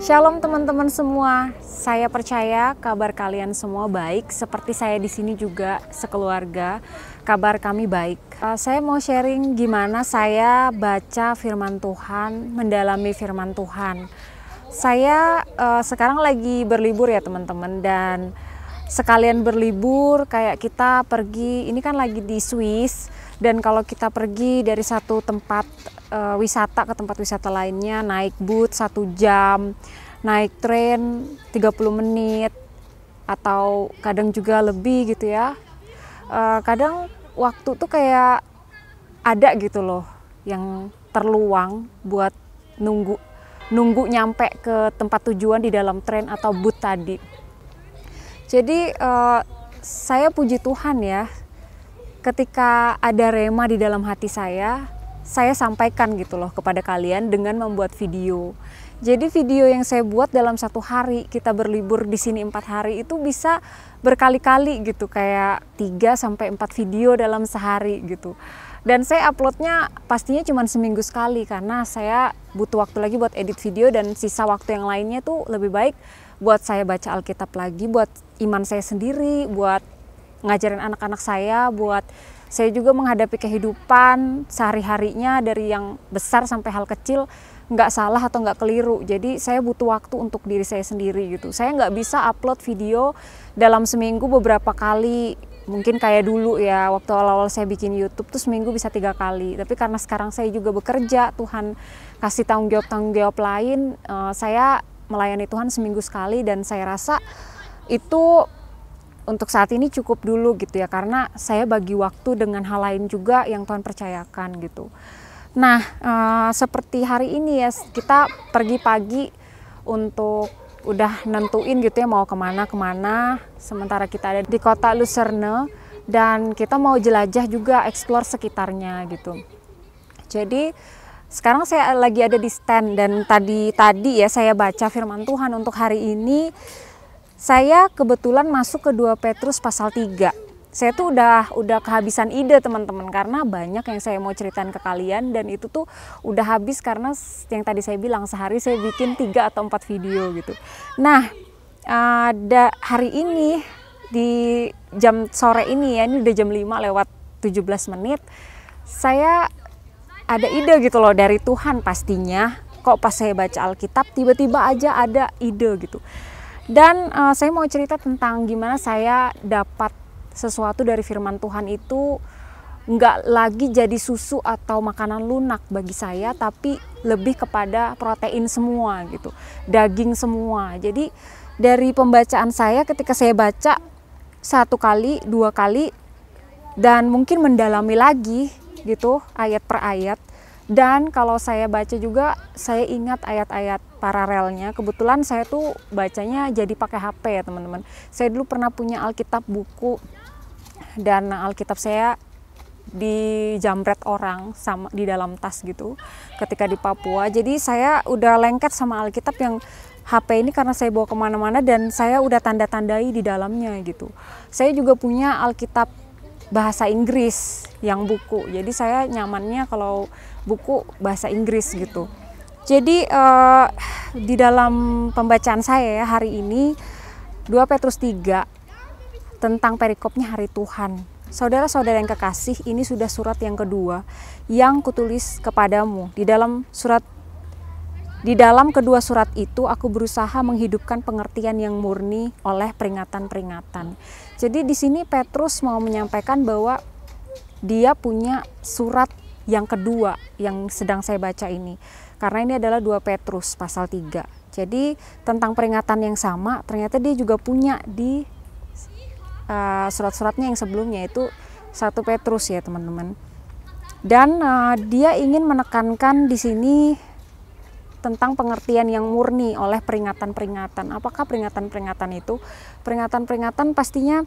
Shalom teman-teman semua. Saya percaya kabar kalian semua baik, seperti saya di sini juga sekeluarga. Kabar kami baik. Saya mau sharing gimana saya baca firman Tuhan, mendalami firman Tuhan. Saya sekarang lagi berlibur ya teman-teman, dan sekalian berlibur kayak kita pergi, ini kan lagi di Swiss, dan kalau kita pergi dari satu tempat wisata ke tempat wisata lainnya, naik bus 1 jam, naik tren 30 menit, atau kadang juga lebih gitu ya. Kadang waktu tuh kayak ada gitu loh yang terluang buat nunggu nyampe ke tempat tujuan di dalam tren atau bus tadi. Jadi saya puji Tuhan ya, ketika ada rema di dalam hati saya sampaikan gitu loh kepada kalian dengan membuat video. Jadi video yang saya buat dalam 1 hari, kita berlibur di sini 4 hari, itu bisa berkali-kali gitu, kayak 3-4 video dalam sehari gitu. Dan saya uploadnya pastinya cuma seminggu sekali, karena saya butuh waktu lagi buat edit video, dan sisa waktu yang lainnya tuh lebih baik buat saya baca Alkitab lagi, buat iman saya sendiri, buat ngajarin anak-anak saya, buat saya juga menghadapi kehidupan sehari-harinya dari yang besar sampai hal kecil, nggak salah atau nggak keliru. Jadi saya butuh waktu untuk diri saya sendiri gitu. Saya nggak bisa upload video dalam seminggu beberapa kali, mungkin kayak dulu ya, waktu awal-awal saya bikin YouTube tuh seminggu bisa 3 kali. Tapi karena sekarang saya juga bekerja, Tuhan kasih tanggung jawab lain, saya melayani Tuhan seminggu sekali, dan saya rasa itu untuk saat ini cukup dulu gitu ya, karena saya bagi waktu dengan hal lain juga yang Tuhan percayakan gitu. Nah, seperti hari ini ya, kita pergi pagi untuk udah nentuin gitu ya mau kemana, sementara kita ada di kota Lucerne, dan kita mau jelajah juga, explore sekitarnya gitu. Jadi sekarang saya lagi ada di stand, dan tadi ya saya baca firman Tuhan untuk hari ini. Saya kebetulan masuk ke 2 Petrus pasal 3. Saya tuh udah kehabisan ide teman-teman, karena banyak yang saya mau ceritain ke kalian, dan itu tuh udah habis karena yang tadi saya bilang sehari saya bikin 3 atau 4 video gitu. Nah, hari ini di jam sore ini ya, ini udah jam 5:17, saya ada ide gitu loh dari Tuhan pastinya. Kok pas saya baca Alkitab tiba-tiba aja ada ide gitu. Dan saya mau cerita tentang gimana saya dapat sesuatu dari firman Tuhan itu nggak lagi jadi susu atau makanan lunak bagi saya, tapi lebih kepada protein semua gitu, daging semua. Jadi dari pembacaan saya, ketika saya baca 1 kali, 2 kali, dan mungkin mendalami lagi gitu ayat per ayat. Dan kalau saya baca juga, saya ingat ayat-ayat paralelnya. Kebetulan saya tuh bacanya jadi pakai HP ya teman-teman. Saya dulu pernah punya Alkitab buku, dan Alkitab saya dijamret orang sama di dalam tas gitu ketika di Papua. Jadi saya udah lengket sama Alkitab yang HP ini, karena saya bawa kemana-mana dan saya udah tanda-tandai di dalamnya gitu. Saya juga punya Alkitab bahasa Inggris yang buku, jadi saya nyamannya kalau buku bahasa Inggris gitu. Jadi di dalam pembacaan saya ya hari ini 2 Petrus 3 tentang perikopnya hari Tuhan. Saudara-saudara yang kekasih, ini sudah surat yang kedua yang kutulis kepadamu. Di dalam kedua surat itu aku berusaha menghidupkan pengertian yang murni oleh peringatan-peringatan. Jadi di sini Petrus mau menyampaikan bahwa dia punya surat yang kedua yang sedang saya baca ini. Karena ini adalah 2 Petrus pasal 3. Jadi tentang peringatan yang sama ternyata dia juga punya di surat-suratnya yang sebelumnya, itu 1 Petrus ya teman-teman. Dan dia ingin menekankan di sini tentang pengertian yang murni oleh peringatan-peringatan. Apakah peringatan-peringatan itu? Peringatan-peringatan pastinya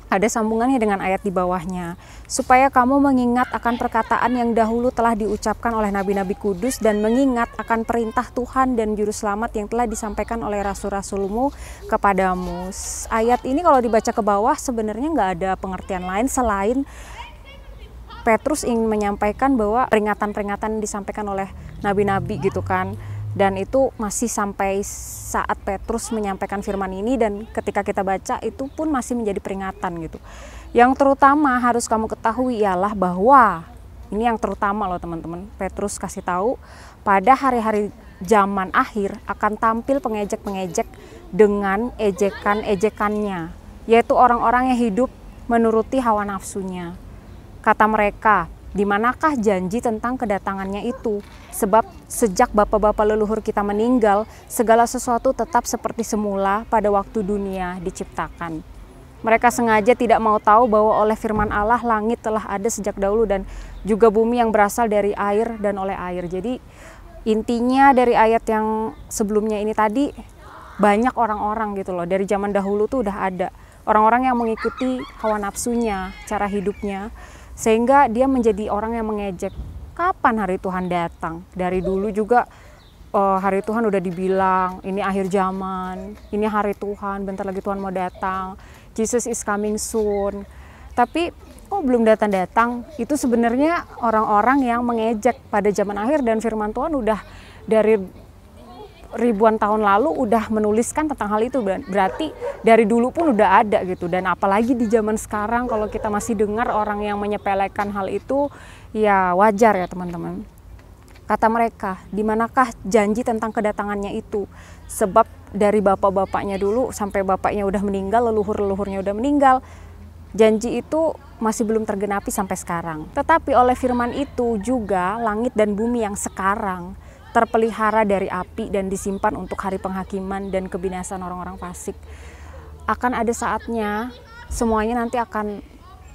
ada sambungannya dengan ayat di bawahnya. Supaya kamu mengingat akan perkataan yang dahulu telah diucapkan oleh nabi-nabi kudus, dan mengingat akan perintah Tuhan dan juru selamat yang telah disampaikan oleh rasul-rasulmu kepadamu. Ayat ini kalau dibaca ke bawah sebenarnya nggak ada pengertian lain selain Petrus ingin menyampaikan bahwa peringatan-peringatan disampaikan oleh nabi-nabi gitu kan. Dan itu masih sampai saat Petrus menyampaikan firman ini, dan ketika kita baca itu pun masih menjadi peringatan gitu. Yang terutama harus kamu ketahui ialah bahwa, ini yang terutama loh teman-teman, Petrus kasih tahu pada hari-hari zaman akhir akan tampil pengejek-pengejek dengan ejekan-ejekannya, yaitu orang-orang yang hidup menuruti hawa nafsunya. Kata mereka, di manakah janji tentang kedatangannya itu? Sebab sejak bapak-bapak leluhur kita meninggal, segala sesuatu tetap seperti semula pada waktu dunia diciptakan. Mereka sengaja tidak mau tahu bahwa oleh firman Allah langit telah ada sejak dahulu, dan juga bumi yang berasal dari air dan oleh air. Jadi intinya dari ayat yang sebelumnya ini tadi, banyak orang-orang gitu loh, dari zaman dahulu tuh udah ada orang-orang yang mengikuti hawa nafsunya, cara hidupnya, sehingga dia menjadi orang yang mengejek kapan hari Tuhan datang. Dari dulu juga hari Tuhan udah dibilang ini akhir zaman, ini hari Tuhan, bentar lagi Tuhan mau datang, Jesus is coming soon. Tapi belum datang-datang. Itu sebenarnya orang-orang yang mengejek pada zaman akhir, dan firman Tuhan udah dari ribuan tahun lalu udah menuliskan tentang hal itu. Berarti dari dulu pun udah ada gitu. Dan apalagi di zaman sekarang kalau kita masih dengar orang yang menyepelekan hal itu, ya wajar ya teman-teman. Kata mereka, di manakah janji tentang kedatangannya itu? Sebab dari bapak-bapaknya dulu sampai bapaknya udah meninggal, leluhur-leluhurnya udah meninggal, janji itu masih belum tergenapi sampai sekarang. Tetapi oleh firman itu juga langit dan bumi yang sekarang terpelihara dari api dan disimpan untuk hari penghakiman dan kebinasan orang-orang fasik. Akan ada saatnya semuanya nanti akan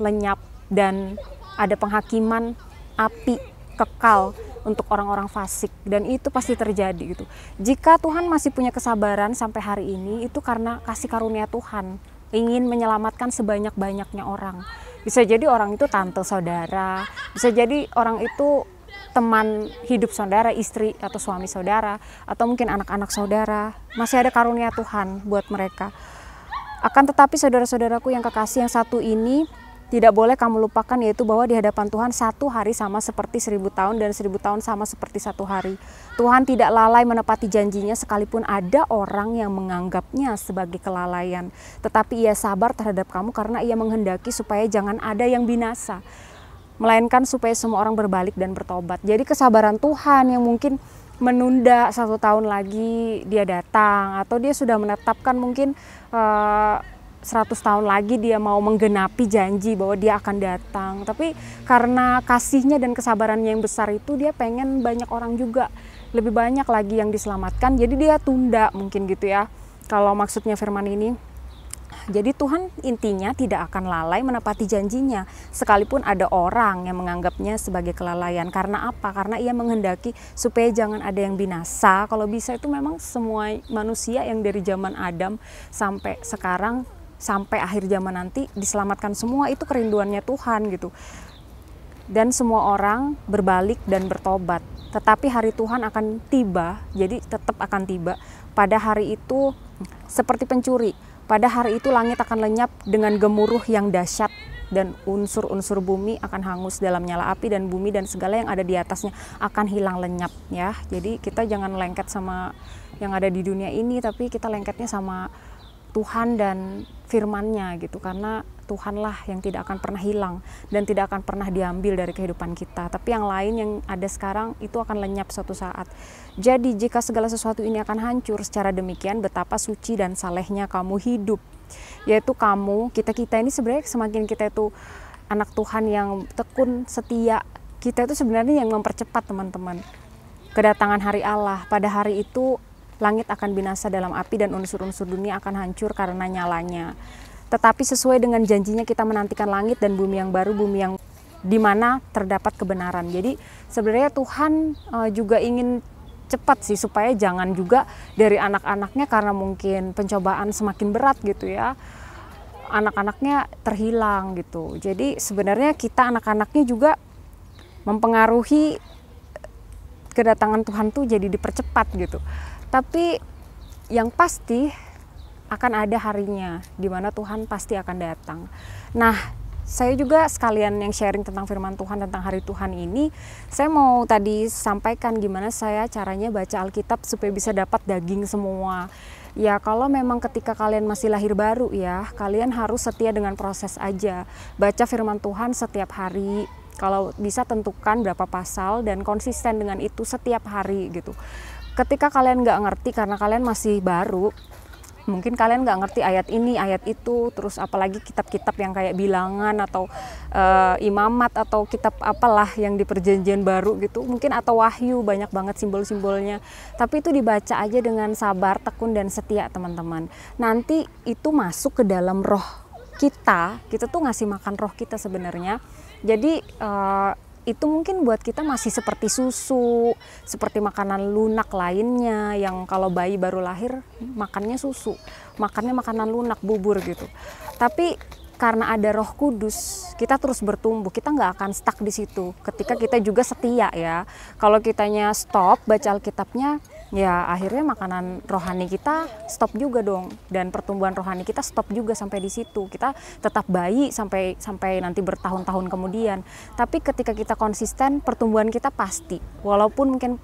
lenyap, dan ada penghakiman api kekal untuk orang-orang fasik, dan itu pasti terjadi gitu. Jika Tuhan masih punya kesabaran sampai hari ini, itu karena kasih karunia Tuhan ingin menyelamatkan sebanyak-banyaknya orang. Bisa jadi orang itu tante saudara, bisa jadi orang itu teman hidup saudara, istri atau suami saudara, atau mungkin anak-anak saudara. Masih ada karunia Tuhan buat mereka. Akan tetapi saudara-saudaraku yang kekasih, yang satu ini tidak boleh kamu lupakan, yaitu bahwa di hadapan Tuhan satu hari sama seperti 1000 tahun, dan 1000 tahun sama seperti satu hari. Tuhan tidak lalai menepati janjinya sekalipun ada orang yang menganggapnya sebagai kelalaian. Tetapi ia sabar terhadap kamu karena ia menghendaki supaya jangan ada yang binasa, melainkan supaya semua orang berbalik dan bertobat. Jadi kesabaran Tuhan yang mungkin menunda 1 tahun lagi dia datang, atau dia sudah menetapkan mungkin 100 tahun lagi dia mau menggenapi janji bahwa dia akan datang. Tapi karena kasihnya dan kesabarannya yang besar itu, dia pengen banyak orang juga, lebih banyak lagi yang diselamatkan. Jadi dia tunda mungkin gitu ya, kalau maksudnya firman ini. Jadi Tuhan intinya tidak akan lalai menepati janjinya sekalipun ada orang yang menganggapnya sebagai kelalaian. Karena apa? Karena ia menghendaki supaya jangan ada yang binasa. Kalau bisa itu memang semua manusia yang dari zaman Adam sampai sekarang, sampai akhir zaman nanti diselamatkan semua. Itu kerinduannya Tuhan gitu. Dan semua orang berbalik dan bertobat. Tetapi hari Tuhan akan tiba, jadi tetap akan tiba. Pada hari itu seperti pencuri. Pada hari itu langit akan lenyap dengan gemuruh yang dahsyat, dan unsur-unsur bumi akan hangus dalam nyala api, dan bumi dan segala yang ada di atasnya akan hilang lenyap ya. Jadi kita jangan lengket sama yang ada di dunia ini, tapi kita lengketnya sama Tuhan dan firman-Nya gitu, karena Tuhanlah yang tidak akan pernah hilang dan tidak akan pernah diambil dari kehidupan kita. Tapi yang lain yang ada sekarang itu akan lenyap suatu saat. Jadi jika segala sesuatu ini akan hancur, secara demikian betapa suci dan salehnya kamu hidup. Yaitu kamu, kita ini sebenarnya semakin kita itu anak Tuhan yang tekun, setia, kita itu sebenarnya yang mempercepat teman-teman kedatangan hari Allah. Pada hari itu langit akan binasa dalam api dan unsur-unsur dunia akan hancur karena nyalanya. Tetapi sesuai dengan janjinya kita menantikan langit dan bumi yang baru, bumi yang di mana terdapat kebenaran. Jadi sebenarnya Tuhan juga ingin cepat sih, supaya jangan juga dari anak-anaknya karena mungkin pencobaan semakin berat gitu ya, anak-anaknya terhilang gitu. Jadi sebenarnya kita anak-anaknya juga mempengaruhi kedatangan Tuhan tuh jadi dipercepat gitu. Tapi yang pasti akan ada harinya di mana Tuhan pasti akan datang. Nah, saya juga sekalian yang sharing tentang firman Tuhan, tentang hari Tuhan ini, saya mau tadi sampaikan gimana saya caranya baca Alkitab supaya bisa dapat daging semua. Ya kalau memang ketika kalian masih lahir baru ya, kalian harus setia dengan proses aja. Baca firman Tuhan setiap hari, kalau bisa tentukan berapa pasal dan konsisten dengan itu setiap hari gitu. Ketika kalian nggak ngerti karena kalian masih baru, mungkin kalian nggak ngerti ayat ini, ayat itu, terus apalagi kitab-kitab yang kayak bilangan atau imamat atau kitab apalah yang di perjanjian baru gitu, mungkin atau wahyu, banyak banget simbol-simbolnya. Tapi itu dibaca aja dengan sabar, tekun, dan setia teman-teman. Nanti itu masuk ke dalam roh kita tuh ngasih makan roh kita sebenarnya. Jadi itu mungkin buat kita masih seperti susu, seperti makanan lunak lainnya yang kalau bayi baru lahir makannya susu, makannya makanan lunak, bubur gitu. Tapi karena ada Roh Kudus, kita terus bertumbuh, kita nggak akan stuck di situ. Ketika kita juga setia ya, kalau kitanya stop baca Alkitabnya, ya akhirnya makanan rohani kita stop juga dong, dan pertumbuhan rohani kita stop juga sampai di situ. Kita tetap bayi sampai nanti bertahun-tahun kemudian. Tapi ketika kita konsisten, pertumbuhan kita pasti, walaupun mungkin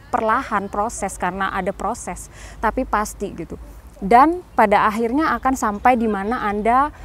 perlahan proses karena ada proses, tapi pasti gitu. Dan pada akhirnya akan sampai di mana Anda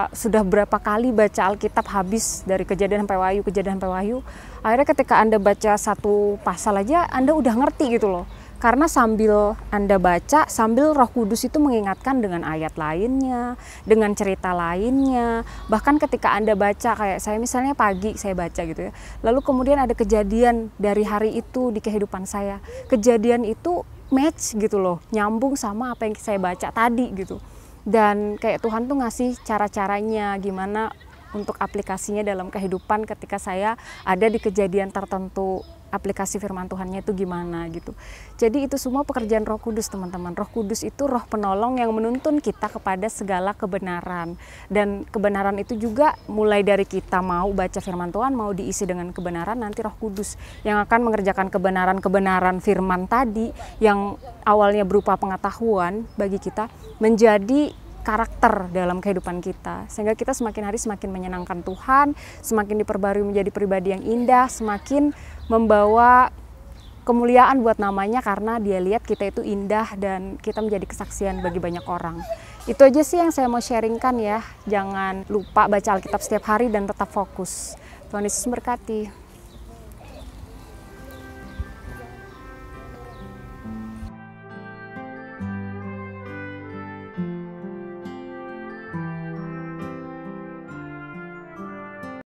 sudah berapa kali baca Alkitab habis dari Kejadian sampai Wahyu, akhirnya ketika Anda baca satu pasal aja Anda udah ngerti gitu loh. Karena sambil Anda baca, sambil Roh Kudus itu mengingatkan dengan ayat lainnya, dengan cerita lainnya. Bahkan ketika Anda baca, kayak saya misalnya pagi saya baca gitu ya, lalu kemudian ada kejadian dari hari itu di kehidupan saya. Kejadian itu match gitu loh, nyambung sama apa yang saya baca tadi gitu. Dan kayak Tuhan tuh ngasih cara-caranya gimana untuk aplikasinya dalam kehidupan ketika saya ada di kejadian tertentu, aplikasi firman Tuhannya itu gimana gitu. Jadi itu semua pekerjaan Roh Kudus teman-teman. Roh Kudus itu roh penolong yang menuntun kita kepada segala kebenaran. Dan kebenaran itu juga mulai dari kita mau baca firman Tuhan, mau diisi dengan kebenaran, nanti Roh Kudus yang akan mengerjakan kebenaran-kebenaran firman tadi yang awalnya berupa pengetahuan bagi kita menjadi karakter dalam kehidupan kita, sehingga kita semakin hari semakin menyenangkan Tuhan, semakin diperbarui menjadi pribadi yang indah, semakin membawa kemuliaan buat namanya karena dia lihat kita itu indah dan kita menjadi kesaksian bagi banyak orang. Itu aja sih yang saya mau sharingkan ya. Jangan lupa baca Alkitab setiap hari dan tetap fokus. Tuhan Yesus memberkati.